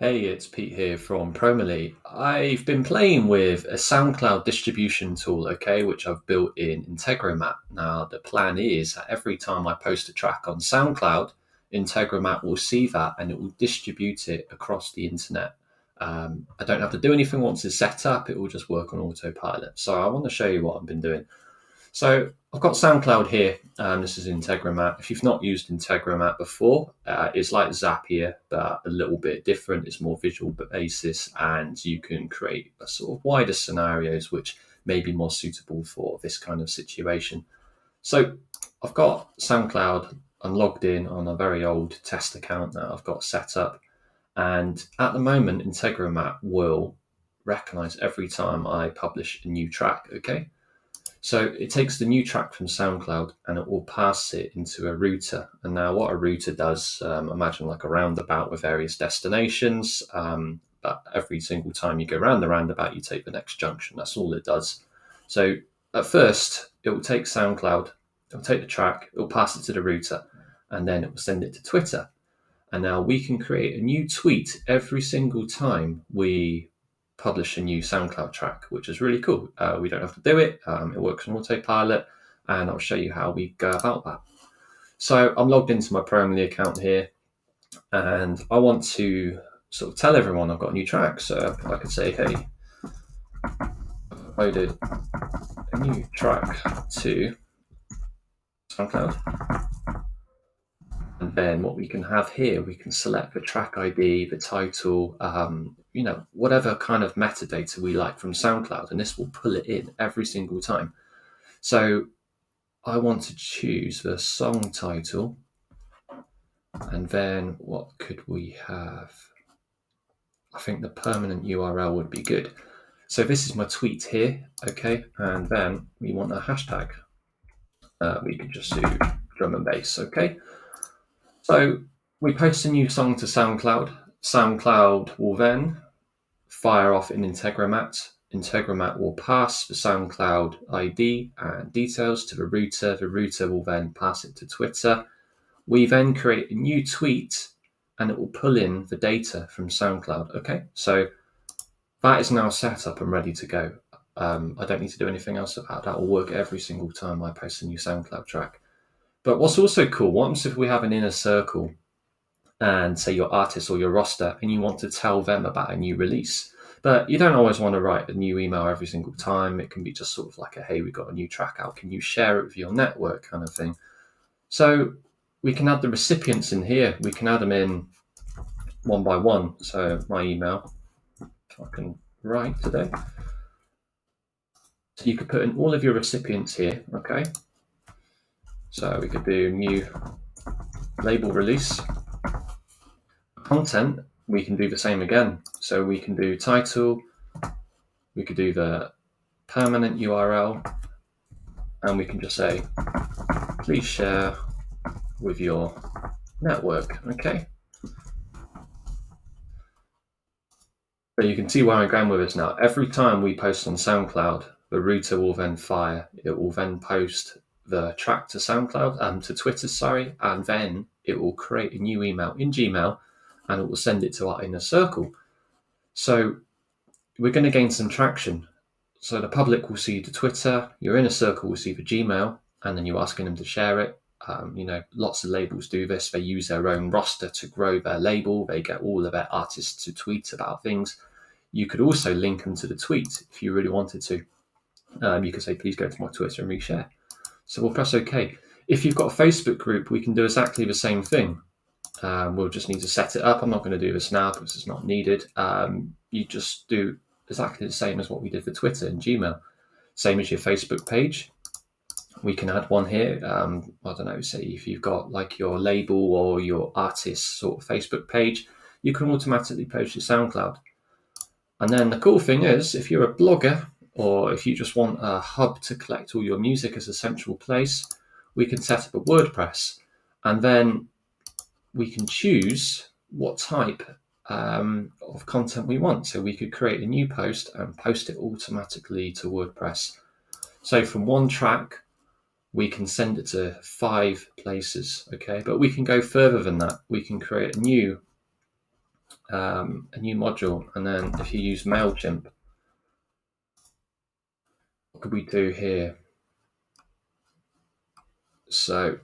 Hey, it's Pete here from Promily. I've been playing with a SoundCloud distribution tool, okay, which I've built in Integromat. Now, the plan is that every time I post a track on SoundCloud, Integromat will see that and it will distribute it across the internet. I don't have to do anything once it's set up, it will just work on autopilot. So I want to show you what I've been doing. So I've got SoundCloud here. This is Integromat. If you've not used Integromat before, it's like Zapier, but a little bit different. It's more visual basis, and you can create a sort of wider scenarios which may be more suitable for this kind of situation. So I've got SoundCloud. I'm logged in on a very old test account that I've got set up. And at the moment, Integromat will recognize every time I publish a new track, okay? So it takes the new track from SoundCloud and it will pass it into a router. And now what a router does, imagine like a roundabout with various destinations. But every single time you go round the roundabout, you take the next junction. That's all it does. So at first, it will take SoundCloud, it will take the track, it will pass it to the router, and then it will send it to Twitter. And now we can create a new tweet every single time we publish a new SoundCloud track, which is really cool. We don't have to do it. It works on autopilot, and I'll show you how we go about that. So I'm logged into my Promily account here, and I want to sort of tell everyone I've got a new track. So I could say, hey, I've uploaded a new track to SoundCloud. And then what we can have here, we can select the track ID, the title, whatever kind of metadata we like from SoundCloud, and this will pull it in every single time. So I want to choose the song title, and then what could we have? I think the permanent URL would be good. So this is my tweet here, okay, and then we want a hashtag. We could just do drum and bass, okay? So we post a new song to SoundCloud. SoundCloud will then fire off in Integromat. Integromat will pass the SoundCloud ID and details to the router. The router will then pass it to Twitter. We then create a new tweet and it will pull in the data from SoundCloud. Okay, so that is now set up and ready to go. I don't need to do anything else about that. Will work every single time I post a new SoundCloud track. But what's also cool, what happens if we have an inner circle and say your artist or your roster and you want to tell them about a new release, but you don't always want to write a new email every single time. It can be just sort of like a, hey, we got a new track out. Can you share it with your network kind of thing? So we can add the recipients in here. We can add them in one by one. So my email, if I can write today. So you could put in all of your recipients here, okay? So we could do new label release. Content, we can do the same again. So we can do title, we could do the permanent URL, and we can just say, please share with your network, okay? But you can see where I'm going with this now. Every time we post on SoundCloud, the router will then fire. It will then post the track to SoundCloud, to Twitter, sorry, and then it will create a new email in Gmail and it will send it to our inner circle. So we're going to gain some traction. So the public will see the Twitter, your inner circle will see the Gmail, and then you're asking them to share it. Lots of labels do this. They use their own roster to grow their label. They get all of their artists to tweet about things. You could also link them to the tweet if you really wanted to. You could say, please go to my Twitter and reshare. So we'll press OK. If you've got a Facebook group, we can do exactly the same thing. We'll just need to set it up. I'm not going to do this now because it's not needed. You just do exactly the same as what we did for Twitter and Gmail. Same as your Facebook page. We can add one here. I don't know, say if you've got like your label or your artist sort of Facebook page, you can automatically post your SoundCloud. And then the cool thing is, if you're a blogger or if you just want a hub to collect all your music as a central place, we can set up a WordPress. And then we can choose what type of content we want. So we could create a new post and post it automatically to WordPress. So from one track, we can send it to 5 places, okay? But we can go further than that. We can create a new a new module, and then if you use MailChimp, what could we do here? So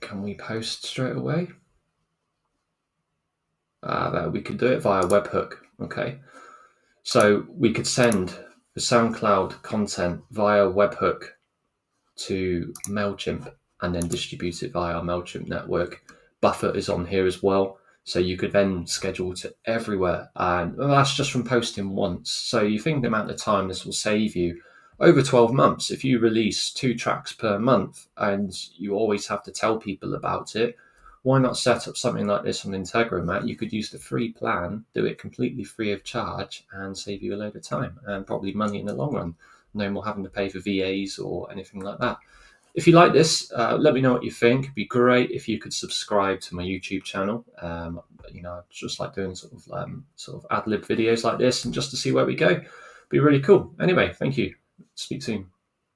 can we post straight away? We could do it via webhook. Okay, so we could send the SoundCloud content via webhook to MailChimp and then distribute it via our MailChimp network. Buffer is on here as well, so you could then schedule to everywhere, and that's just from posting once. So you think the amount of time this will save you over 12 months. If you release 2 tracks per month and you always have to tell people about it, why not set up something like this on Integromat? You could use the free plan, do it completely free of charge, and save you a load of time and probably money in the long run. No more having to pay for VAs or anything like that. If you like this, let me know what you think. It'd be great if you could subscribe to my YouTube channel. I just like doing sort of ad lib videos like this, and just to see where we go. Be really cool. Anyway, thank you. Speak soon.